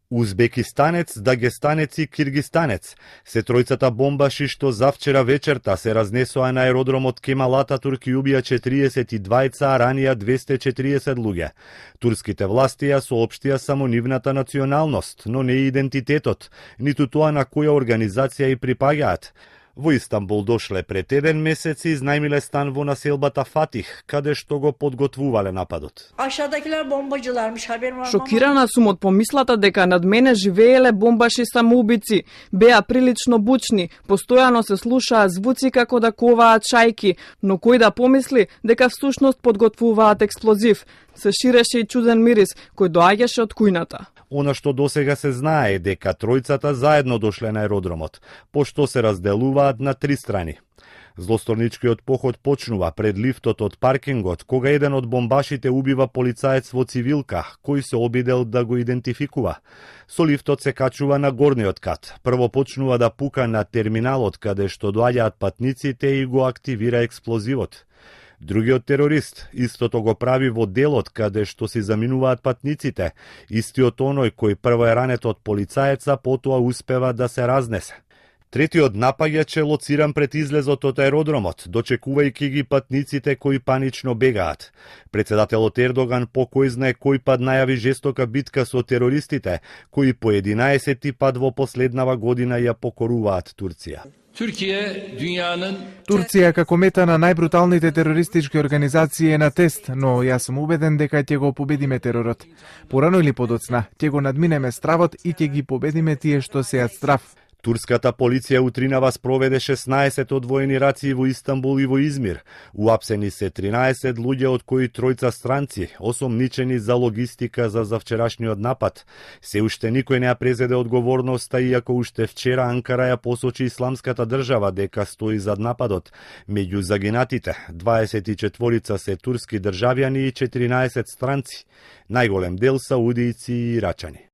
Узбекистанец, дагестанец и киргистанец. Се тројцата бомбаши што завчера вечерта се разнесоа на аеродромот Кемал Ататурк и убија 42, а ранија 240 луѓе. Турските власти ја соопштија само нивната националност, но не и идентитетот, ниту тоа на која организација и припагаат. Во Истанбул дошле пред еден месец и изнајмиле стан во населбата Фатих, каде што го подготвувале нападот. Шокирана сум од помислата дека над мене живееле бомбаши самоубици. Беа прилично бучни, постојано се слушаа звуци како да коваат шајки, но кој да помисли дека всушност подготвуваат експлозив. Се ширеше и чуден мирис кој доаѓаше од кујната. Она што досега се знае е дека тројцата заедно дошле на аеродромот, пошто се разделуваат на 3 страни. Злосторничкиот поход почнува пред лифтот од паркингот, кога еден од бомбашите убива полицаец во цивилка, кој се обидел да го идентификува. Со лифтот се качува на горниот кат. Прво почнува да пука на терминалот каде што доаѓаат патниците и го активира експлозивот. Другиот терорист истото го прави во делот каде што си заминуваат патниците. Истиот оној кој прво е ранет од полицаеца, потоа успева да се разнесе. Третиот напаѓач е лоциран пред излезот од аеродромот, дочекувајќи ги патниците кои панично бегаат. Председателот Ердоган по кој знае кој пат најави жестока битка со терористите, кои по 11 пат во последнава година ја покоруваат Турција. Турција како мета на најбруталните терористички организации е на тест, но јас сум убеден дека ќе го победиме теророт. Порано или подоцна, ќе го надминеме стравот и ќе ги победиме тие што сеат страв. Турската полиција утринава спроведе 16 одвоени рации во Истанбул и во Измир. Уапсени се 13 луѓе, од кои тројца странци, осомничени за логистика за завчерашниот напад. Се уште никој не ја презеде одговорноста, иако уште вчера Анкара ја посочи Исламската држава дека стои зад нападот. Меѓу загинатите, 24 се турски државјани и 14 странци. Најголем дел саудијци и ирачани.